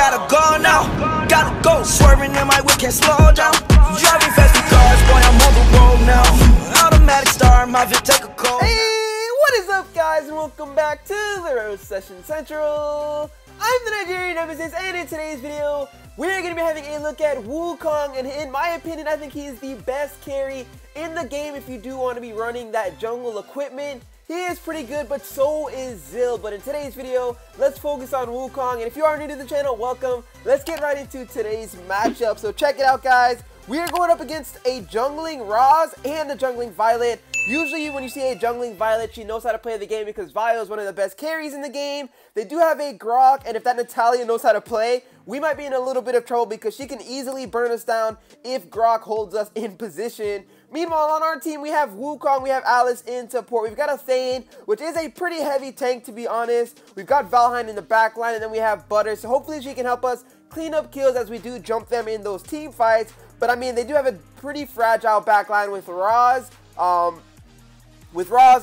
Gotta go now, gotta go. Swerving in my whip, can't slow down. Driving fast with cars, boy, I'm on the road now. Automatic star, my Vic, take a call. Hey, what is up, guys, and welcome back to the Roast Session Central. I'm the Nigerian Nemesis, and in today's video, we're going to be having a look at Wukong, and in my opinion, I think he is the best carry in the game if you do want to be running that jungle equipment. He is pretty good, but so is Zill. But in today's video, let's focus on Wukong, and if you are new to the channel, welcome. Let's get right into today's matchup. So check it out, guys. We are going up against a jungling Roz and a jungling Violet. Usually when you see a jungling Violet, she knows how to play the game because Vio is one of the best carries in the game. They do have a Grok, and if that Natalia knows how to play, we might be in a little bit of trouble because she can easily burn us down if Grok holds us in position. Meanwhile, on our team, we have Wukong, we have Alice in support. We've got a Thane, which is a pretty heavy tank, to be honest. We've got Valheim in the back line, and then we have Butter. So hopefully she can help us clean up kills as we do jump them in those team fights. But I mean, they do have a pretty fragile backline with Roz.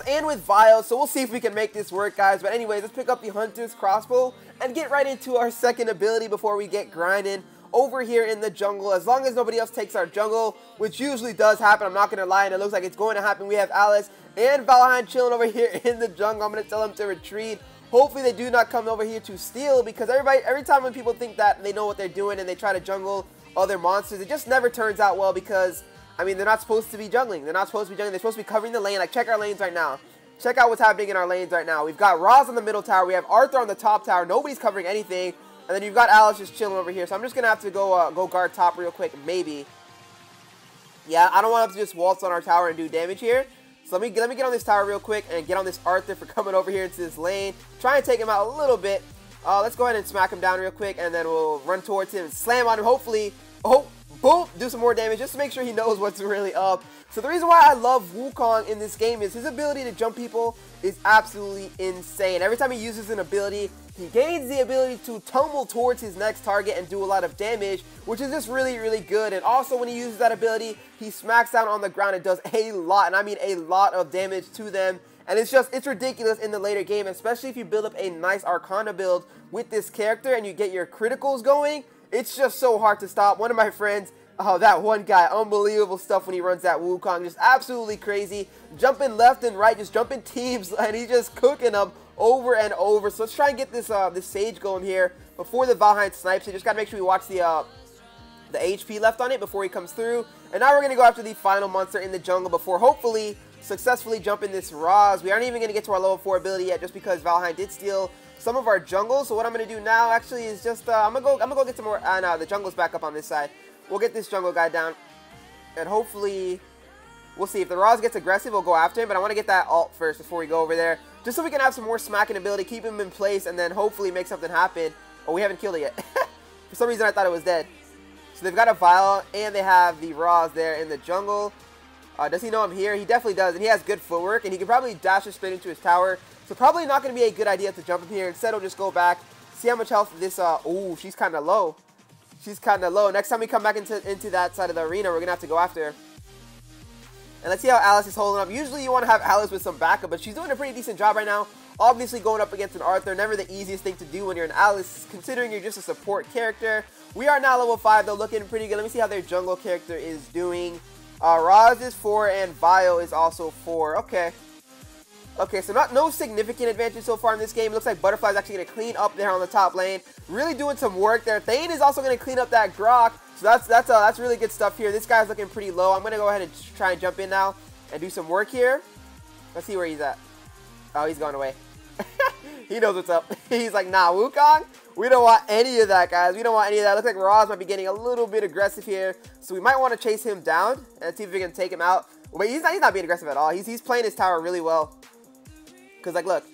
And with Vile, so we'll see if we can make this work, guys. But anyways, let's pick up the Hunter's Crossbow and get right into our second ability before we get grinding over here in the jungle. As long as nobody else takes our jungle, which usually does happen, I'm not going to lie, and it looks like it's going to happen. We have Alice and Valheim chilling over here in the jungle. I'm going to tell them to retreat. Hopefully they do not come over here to steal, because every time when people think that they know what they're doing and they try to jungle other monsters, it just never turns out well because, I mean, they're not supposed to be jungling. They're not supposed to be jungling. They're supposed to be covering the lane. Like, check our lanes right now. Check out what's happening in our lanes right now. We've got Roz on the middle tower. We have Arthur on the top tower. Nobody's covering anything. And then you've got Alice just chilling over here. So I'm just going to have to go guard top real quick, maybe. Yeah, I don't want to just waltz on our tower and do damage here. So let me get on this tower real quick and get on this Arthur for coming over here into this lane. Try and take him out a little bit. Let's go ahead and smack him down real quick, and then we'll run towards him and slam on him. Hopefully, boom, do some more damage just to make sure he knows what's really up. So the reason why I love Wukong in this game is his ability to jump people is absolutely insane. Every time he uses an ability, he gains the ability to tumble towards his next target and do a lot of damage, which is just really, really good. And also when he uses that ability, he smacks down on the ground and does a lot, and I mean a lot of damage to them. And it's ridiculous in the later game, especially if you build up a nice Arcana build with this character and you get your criticals going. It's just so hard to stop. One of my friends, oh, that one guy, unbelievable stuff when he runs that Wukong. Just absolutely crazy. Jumping left and right, just jumping teams, and he's just cooking them over and over. So let's try and get this this Sage going here before the Valheim snipes. You just got to make sure we watch the HP left on it before he comes through. And now we're going to go after the final monster in the jungle before hopefully successfully jumping this Roz. We aren't even going to get to our level 4 ability yet just because Valheim did steal some of our jungle. So what I'm going to do now actually is just I'm gonna go get some more. No, the jungle's back up on this side. We'll get this jungle guy down, and hopefully we'll see. If the Roz gets aggressive, we'll go after him, but I want to get that ult first before we go over there, just so we can have some more smacking ability, keep him in place, and then hopefully make something happen. Oh, we haven't killed it yet. For some reason I thought it was dead. So they've got a Vile, and they have the Roz there in the jungle. Does he know I'm here? He definitely does, and he has good footwork, and he can probably dash us straight into his tower. So probably not going to be a good idea to jump him here. Instead, we'll just go back, see how much health this, ooh, she's kind of low. She's kind of low. Next time we come back into that side of the arena, we're going to have to go after her. And let's see how Alice is holding up. Usually you want to have Alice with some backup, but she's doing a pretty decent job right now. Obviously going up against an Arthur, never the easiest thing to do when you're an Alice, considering you're just a support character. We are now level 5, though, looking pretty good. Let me see how their jungle character is doing. Roz is 4, and Vio is also 4. Okay, so no significant advantage so far in this game. Looks like Butterfly's actually going to clean up there on the top lane. Really doing some work there. Thane is also going to clean up that Grok. So that's really good stuff here. This guy's looking pretty low. I'm going to go ahead and try and jump in now and do some work here. Let's see where he's at. Oh, he's gone away. He knows what's up. He's like, nah, Wukong, we don't want any of that, guys. We don't want any of that. Looks like Roz might be getting a little bit aggressive here. So we might want to chase him down and see if we can take him out. Wait, he's not being aggressive at all. He's playing his tower really well. Because, like, look,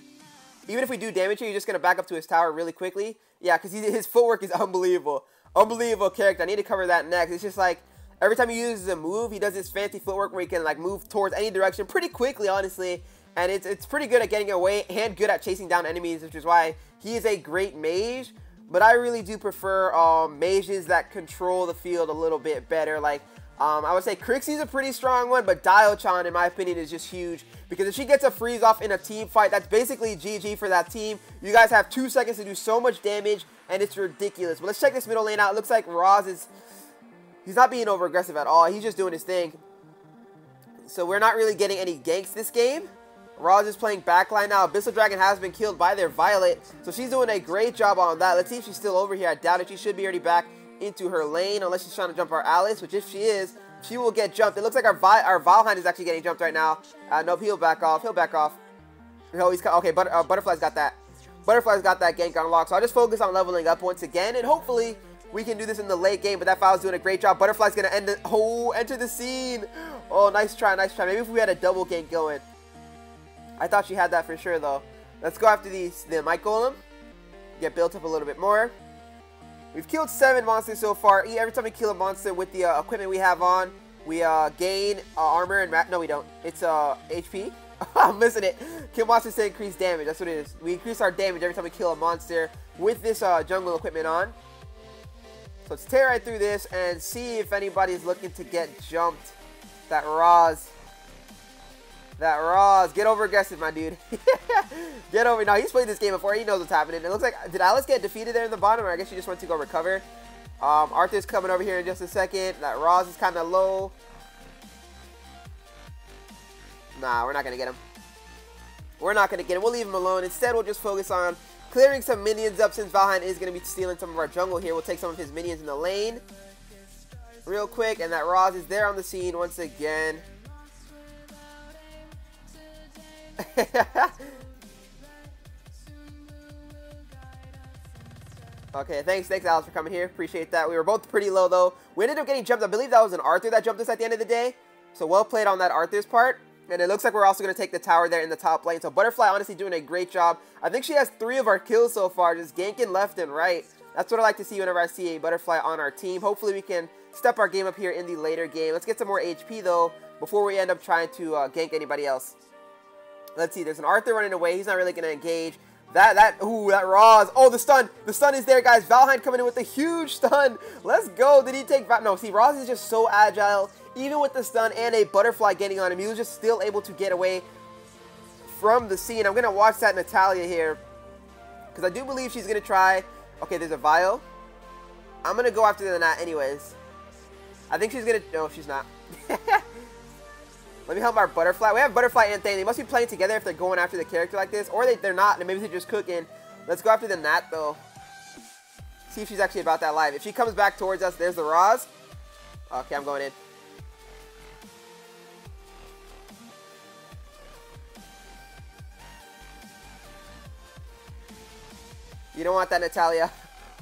even if we do damage here, you're just going to back up to his tower really quickly. Yeah, because his footwork is unbelievable. Unbelievable character. I need to cover that next. It's just like, every time he uses a move, he does this fancy footwork where he can, like, move towards any direction pretty quickly, honestly. And it's pretty good at getting away and good at chasing down enemies, which is why he is a great mage. But I really do prefer mages that control the field a little bit better. Like, I would say Crixie's a pretty strong one, but Dio-chan, in my opinion, is just huge. Because if she gets a freeze off in a team fight, that's basically GG for that team. You guys have 2 seconds to do so much damage, and it's ridiculous. But let's check this middle lane out. It looks like Roz is... He's not being over-aggressive at all. He's just doing his thing. So we're not really getting any ganks this game. Roz is playing backline now. Abyssal Dragon has been killed by their Violet. So she's doing a great job on that. Let's see if she's still over here. I doubt it. She should be already back into her lane, unless she's trying to jump our Alice, which if she is, she will get jumped. It looks like our Valheim is actually getting jumped right now. Nope, he'll back off. He'll back off. No, he's okay. Butterfly's got that. Butterfly's got that gank on lock. So I'll just focus on leveling up once again, and hopefully we can do this in the late game. But that Val's doing a great job. Butterfly's gonna enter the scene. Oh, nice try, nice try. Maybe if we had a double gank going. I thought she had that for sure though. Let's go after the Might Golem. Get built up a little bit more. We've killed 7 monsters so far. Every time we kill a monster with the equipment we have on, we gain armor and no, we don't. It's HP. I'm missing it. Kill monsters to increase damage. That's what it is. We increase our damage every time we kill a monster with this jungle equipment on. So let's tear right through this and see if anybody's looking to get jumped. That Roz. That Roz. Get over aggressive, my dude. Get over. Now, he's played this game before. He knows what's happening. It looks like... Did Alice get defeated there in the bottom? Or I guess she just went to go recover. Arthur's coming over here in just a second. That Roz is kind of low. Nah, we're not going to get him. We're not going to get him. We'll leave him alone. Instead, we'll just focus on clearing some minions up, since Valheim is going to be stealing some of our jungle here. We'll take some of his minions in the lane real quick. And that Roz is there on the scene once again. Okay, thanks Alice for coming here. Appreciate that. We were both pretty low though. We ended up getting jumped. I believe that was an Arthur that jumped us at the end of the day. So well played on that Arthur's part. And it looks like we're also going to take the tower there in the top lane. So Butterfly honestly doing a great job. I think she has 3 of our kills so far, just ganking left and right. That's what I like to see whenever I see a Butterfly on our team. Hopefully we can step our game up here in the later game. Let's get some more HP though before we end up trying to gank anybody else. Let's see, there's an Arthur running away. He's not really going to engage. That Roz. Oh, the stun. The stun is there, guys. Valheim coming in with a huge stun. Let's go. Did he take... No, see, Roz is just so agile. Even with the stun and a Butterfly getting on him, he was just still able to get away from the scene. I'm going to watch that Natalia here, because I do believe she's going to try... Okay, there's a Vile. I'm going to go after the Nat anyways. I think she's going to... No, she's not. Let me help our Butterfly. We have Butterfly and Thane. They must be playing together if they're going after the character like this. Or they're not, and maybe they're just cooking. Let's go after the Nat, though. See if she's actually about that live. If she comes back towards us, there's the Roz. Okay, I'm going in. You don't want that, Natalia.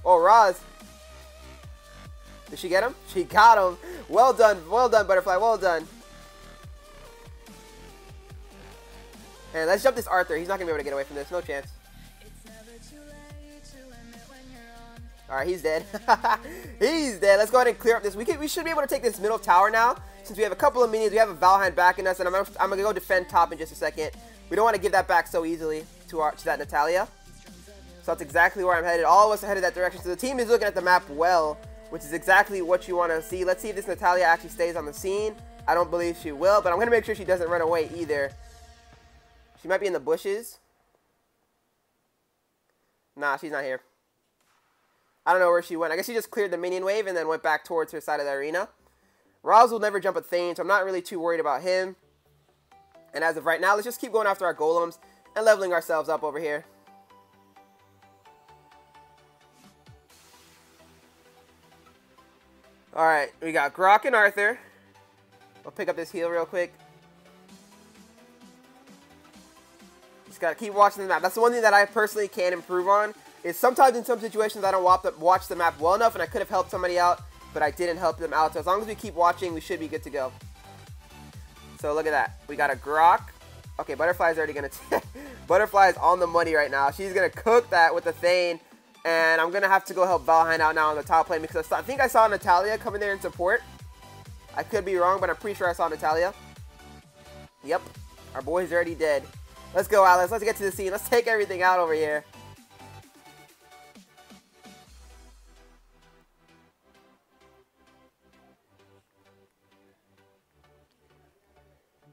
Oh, Roz. Did she get him? She got him. Well done, Butterfly. Well done. And let's jump this Arthur. He's not going to be able to get away from this. No chance. Alright, he's dead. He's dead. Let's go ahead and clear up this. We should be able to take this middle tower now. Since we have a couple of minions. We have a Valheim backing us. And I'm going to go defend top in just a second. We don't want to give that back so easily to that Natalia. So that's exactly where I'm headed. All of us are headed that direction. So the team is looking at the map well, which is exactly what you want to see. Let's see if this Natalia actually stays on the scene. I don't believe she will. But I'm going to make sure she doesn't run away either. She might be in the bushes. Nah, she's not here. I don't know where she went. I guess she just cleared the minion wave and then went back towards her side of the arena. Roz will never jump a Thane, so I'm not really too worried about him. And as of right now, let's just keep going after our golems and leveling ourselves up over here. Alright, we got Grok and Arthur. I'll pick up this heal real quick. Just gotta keep watching the map. That's the one thing that I personally can improve on. Is sometimes in some situations I don't watch the map well enough, and I could have helped somebody out, but I didn't help them out. So as long as we keep watching, we should be good to go. So look at that. We got a Grok. Okay, Butterfly's already gonna... Butterfly's on the money right now. She's gonna cook that with the Thane. And I'm gonna have to go help Valheim out now on the top lane, because I think I saw Natalia coming there in support. I could be wrong, but I'm pretty sure I saw Natalia. Yep. Our boy's already dead. Let's go, Alice. Let's get to the scene. Let's take everything out over here.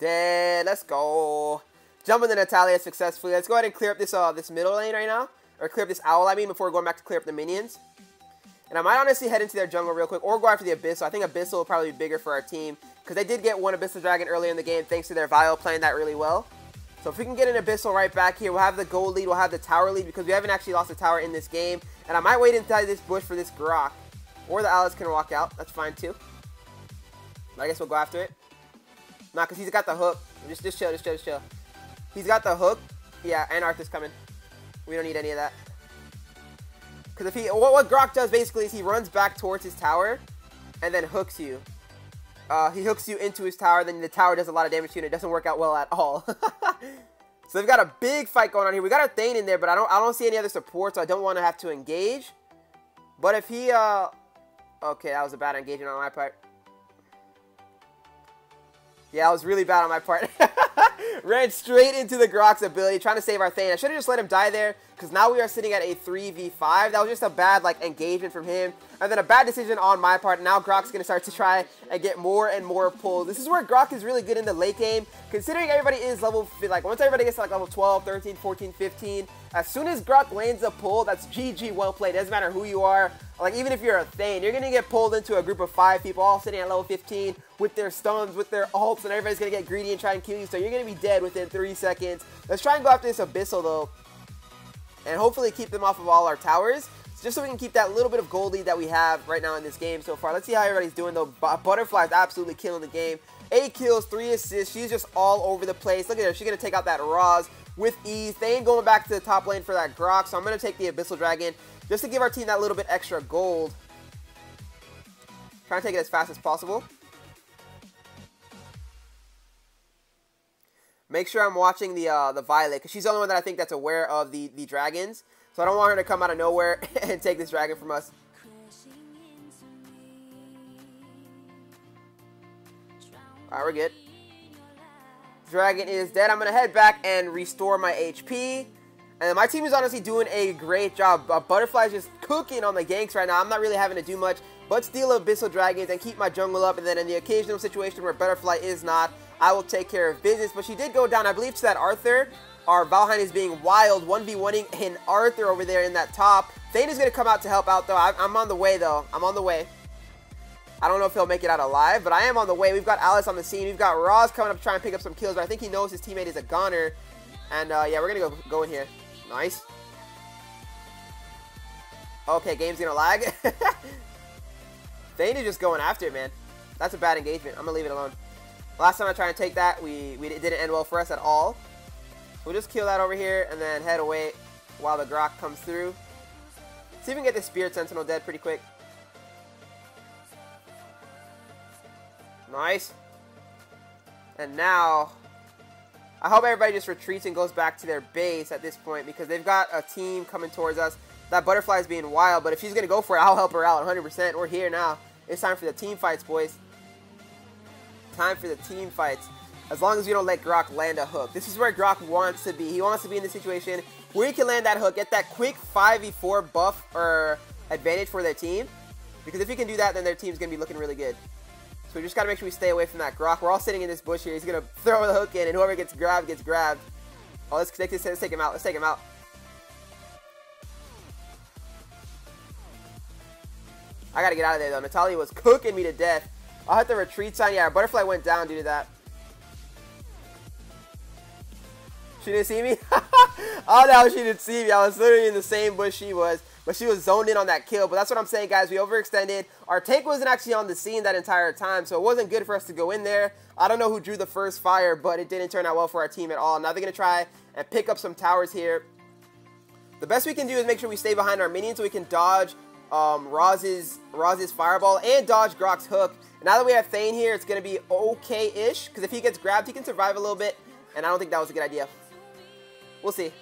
Dead. Let's go. Jumping the Natalia successfully. Let's go ahead and clear up this middle lane right now. Or clear up this owl, I mean, before going back to clear up the minions. And I might honestly head into their jungle real quick, or go after the Abyssal. I think Abyssal will probably be bigger for our team, because they did get one Abyssal Dragon earlier in the game, thanks to their Valor playing that really well. So if we can get an Abyssal right back here, we'll have the gold lead, we'll have the tower lead, because we haven't actually lost a tower in this game. And I might wait inside this bush for this Grok. Or the Alice can walk out. That's fine too. But I guess we'll go after it. Nah, because he's got the hook. Just chill, just chill, just chill. He's got the hook. Yeah, and Arthur's coming. We don't need any of that. Because if he, what Grok does basically is he runs back towards his tower and then hooks you. He hooks you into his tower, then the tower does a lot of damage to you, and it doesn't work out well at all. So they've got a big fight going on here. We got a Thane in there, but I don't see any other support, so I don't want to have to engage. But if he, okay, that was a bad engagement on my part. Yeah, that was really bad on my part. Ran straight into the Grok's ability, trying to save our Thane. I should have just let him die there, because now we are sitting at a 3v5. That was just a bad engagement from him. And then a bad decision on my part. Now Grok's going to start to try and get more and more pulls. This is where Grok is really good in the late game, considering everybody is level, once everybody gets to level 12, 13, 14, 15, as soon as Grok lands a pull, that's GG, well played. It doesn't matter who you are. Even if you're a Thane, you're going to get pulled into a group of 5 people all sitting at level 15 with their stuns, with their ults, and everybody's going to get greedy and try and kill you, so you're going to be dead within 3 seconds. Let's try and go after this Abyssal, though, and hopefully keep them off of all our towers, just so we can keep that little bit of gold lead that we have right now in this game so far. Let's see how everybody's doing, though. Butterfly is absolutely killing the game. 8 kills, 3 assists. She's just all over the place. Look at her. She's going to take out that Roz with ease. Thane going back to the top lane for that Grok, so I'm going to take the Abyssal Dragon just to give our team that little bit extra gold. Trying to take it as fast as possible. Make sure I'm watching the Violet, because she's the only one that I think that's aware of the dragons. So I don't want her to come out of nowhere and take this dragon from us. Alright, we're good. Dragon is dead. I'm going to head back and restore my HP. And my team is honestly doing a great job. Butterfly's just cooking on the ganks right now. I'm not really having to do much but steal Abyssal Dragons and keep my jungle up. And then in the occasional situation where Butterfly is not, I will take care of business. But she did go down, I believe, to that Arthur. Our Valheim is being wild, 1v1ing in Arthur over there in that top. Thane is going to come out to help out, though. I'm on the way, though. I'm on the way. I don't know if he'll make it out alive, but I am on the way. We've got Alice on the scene. We've got Roz coming up to try and pick up some kills, but I think he knows his teammate is a goner. And, yeah, we're going to go in here. Nice. Okay, game's going to lag. Thane is just going after it, man. That's a bad engagement. I'm going to leave it alone. Last time I tried to take that, it didn't end well for us at all. We'll just kill that over here and then head away while the Grok comes through. See if we can get this Spirit Sentinel dead pretty quick. Nice. And now, I hope everybody just retreats and goes back to their base at this point, because they've got a team coming towards us. That Butterfly is being wild, but if she's going to go for it, I'll help her out 100%. We're here now. It's time for the team fights, boys. Time for the team fights. As long as we don't let Grok land a hook. This is where Grok wants to be. He wants to be in the situation where he can land that hook, get that quick 5v4 buff or advantage for their team. Because if he can do that, then their team's going to be looking really good. So we just got to make sure we stay away from that Grok. We're all sitting in this bush here. He's going to throw the hook in, and whoever gets grabbed, gets grabbed. Oh, let's take him out. Let's take him out. I got to get out of there, though. Natalia was cooking me to death. I'll hit the retreat sign. Yeah, our Butterfly went down due to that. She didn't see me? Oh, no, she didn't see me. I was literally in the same bush she was. But she was zoned in on that kill. But that's what I'm saying, guys. We overextended. Our tank wasn't actually on the scene that entire time, so it wasn't good for us to go in there. I don't know who drew the first fire, but it didn't turn out well for our team at all. Now they're going to try and pick up some towers here. The best we can do is make sure we stay behind our minions so we can dodge Roz's fireball and dodge Grok's hook. And now that we have Thane here, it's going to be okay-ish, because if he gets grabbed, he can survive a little bit, and I don't think that was a good idea. We'll see.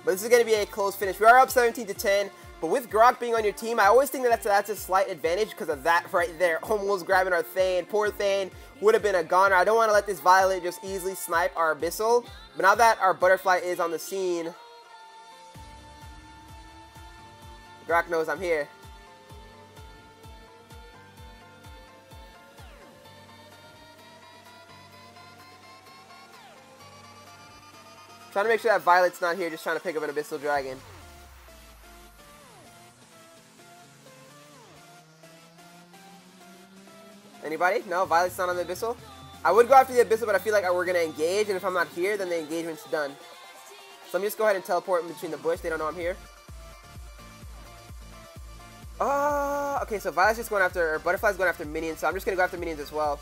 But this is going to be a close finish. We are up 17-10, but with Grok being on your team, I always think that that's a slight advantage because of that right there. Almost grabbing our Thane. Poor Thane would have been a goner. I don't want to let this Violet just easily snipe our Abyssal. But now that our Butterfly is on the scene, Grok knows I'm here. Trying to make sure that Violet's not here, just trying to pick up an Abyssal Dragon. Anybody? No, Violet's not on the Abyssal? I would go after the Abyssal, but I feel like we're going to engage, and if I'm not here, then the engagement's done. So let me just go ahead and teleport in between the bush. They don't know I'm here. Okay, so Violet's just going after, or Butterfly's going after minions, so I'm just going to go after minions as well.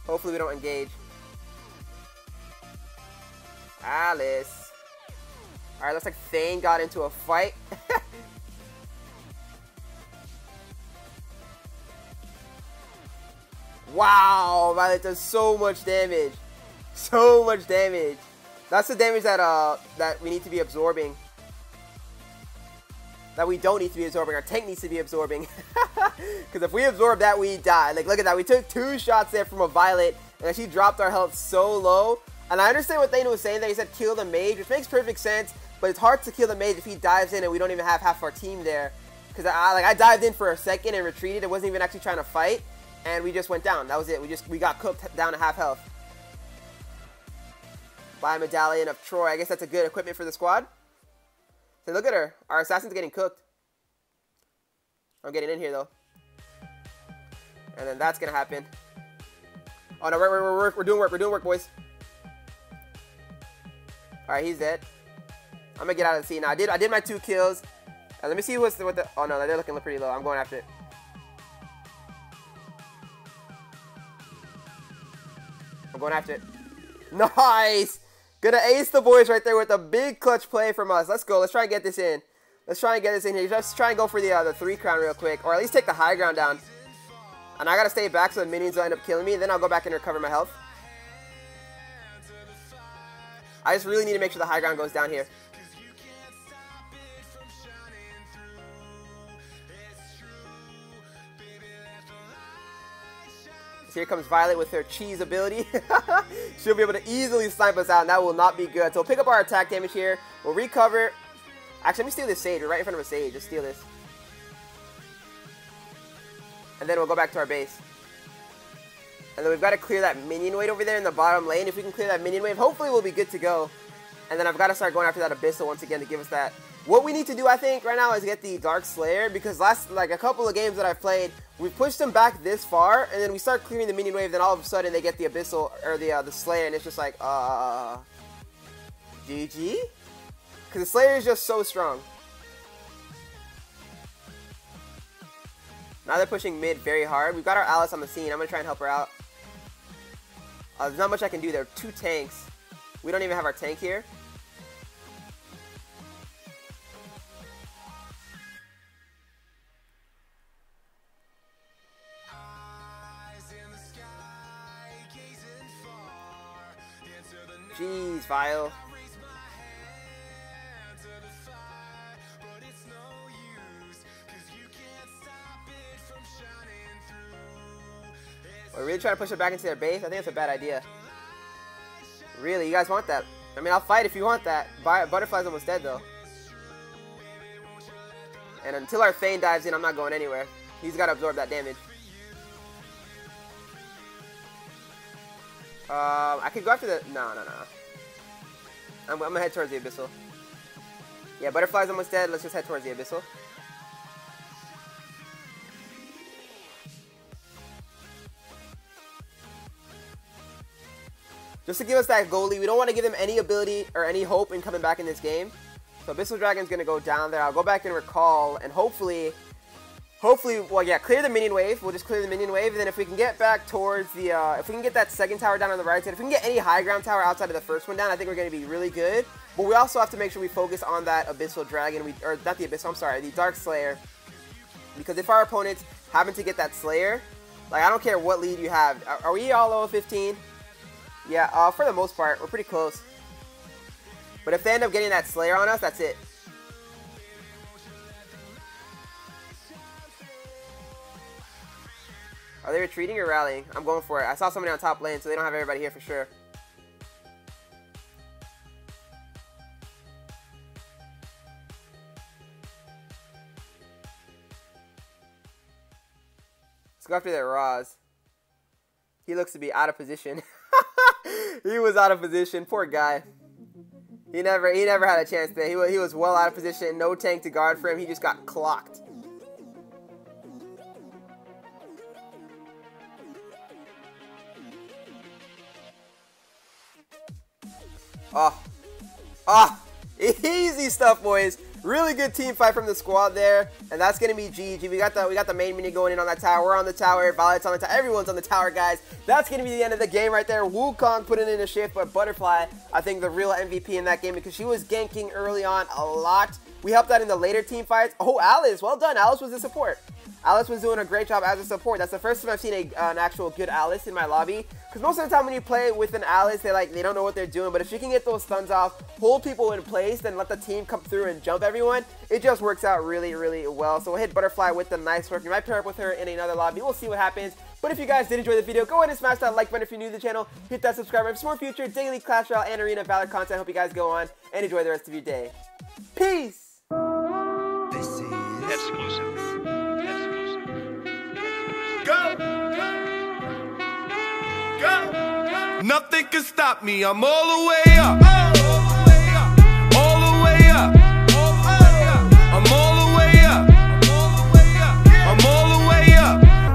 Hopefully we don't engage. Alice. Alright, looks like Thane got into a fight. Wow, Violet does so much damage. So much damage. That's the damage that that we need to be absorbing. That we don't need to be absorbing. Our tank needs to be absorbing. Because if we absorb that, we die. Like, look at that. We took 2 shots there from a Violet, and she dropped our health so low. And I understand what Thane was saying there. He said kill the mage, which makes perfect sense. But it's hard to kill the mage if he dives in and we don't even have half our team there. Because I dived in for a second and retreated. It wasn't even actually trying to fight. And we just went down. That was it. We got cooked down to half health. Buy a medallion of Troy. I guess that's a good equipment for the squad. So look at her. Our assassin's getting cooked. I'm getting in here though. And then that's gonna happen. Oh no, we're doing work. We're doing work, boys. Alright, he's dead. I'm gonna get out of the scene now. I did my 2 kills. Let me see what the. Oh no, they're looking pretty low. I'm going after it. I'm going after it. Nice! Gonna ace the boys right there with a big clutch play from us. Let's go. Let's try and get this in. Let's try and get this in here. Just try and go for the 3 crown real quick. Or at least take the high ground down. And I gotta stay back so the minions will end up killing me. Then I'll go back and recover my health. I just really need to make sure the high ground goes down here. Here comes Violet with her cheese ability. She'll be able to easily snipe us out, and that will not be good. So we'll pick up our attack damage here. We'll recover. Actually, let me steal this sage. We're right in front of a sage. Just steal this. And then we'll go back to our base. And then we've got to clear that minion wave over there in the bottom lane. If we can clear that minion wave, hopefully we'll be good to go. And then I've got to start going after that Abyssal once again to give us that. What we need to do, I think, right now is get the Dark Slayer, because like a couple of games that I've played, we pushed them back this far, and then we start clearing the minion wave, then all of a sudden they get the Abyssal, or the Slayer, and it's just like, GG? Because the Slayer is just so strong. Now they're pushing mid very hard. We've got our Alice on the scene. I'm going to try and help her out. There's not much I can do. There are 2 tanks. We don't even have our tank here. Jeez, Vile. We're really trying to push it back into their base? I think that's a bad idea. Really? You guys want that? I mean, I'll fight if you want that. Butterfly's almost dead, though. And until our Thane dives in, I'm not going anywhere. He's got to absorb that damage. I could go after the... No. I'm going to head towards the Abyssal. Yeah, Butterfly's almost dead. Let's just head towards the Abyssal. Just to give us that goalie. We don't want to give them any ability or any hope in coming back in this game. So Abyssal Dragon's going to go down there. I'll go back and recall, and hopefully, well, yeah, clear the minion wave. We'll just clear the minion wave, and then if we can get back towards the, if we can get that second tower down on the right side, if we can get any high ground tower outside of the first one down, I think we're going to be really good. But we also have to make sure we focus on that Abyssal Dragon, or not the Abyssal, I'm sorry, the Dark Slayer. Because if our opponents happen to get that Slayer, like, I don't care what lead you have. Are we all level 15? Yeah, for the most part, we're pretty close. But if they end up getting that Slayer on us, that's it. Are they retreating or rallying? I'm going for it. I saw somebody on top lane, so they don't have everybody here for sure. Let's go after that Roz. He looks to be out of position. He was out of position. Poor guy. He never had a chance there. He was well out of position. No tank to guard for him. He just got clocked. Easy stuff, boys. Really good team fight from the squad there, and that's gonna be GG. We got the main mini going in on that tower. We're on the tower. Valor's on the tower. Everyone's on the tower, guys. That's gonna be the end of the game right there. Wukong putting in a shift, but Butterfly, I think the real MVP in that game because she was ganking early on a lot. We helped out in the later team fights. Oh, Alice, well done. Alice was the support. Alice was doing a great job as a support. That's the first time I've seen an actual good Alice in my lobby. Because most of the time when you play with an Alice, they don't know what they're doing. But if she can get those stuns off, hold people in place, then let the team come through and jump everyone, it just works out really, really well. So we'll hit Butterfly with the nice work. You might pair up with her in another lobby. We'll see what happens. But if you guys did enjoy the video, go ahead and smash that like button if you're new to the channel. Hit that subscribe button for more future daily Clash Royale and Arena Valor content. I hope you guys go on and enjoy the rest of your day. Peace! This is exclusive. Go! Go! Nothing can stop me, I'm all the way up.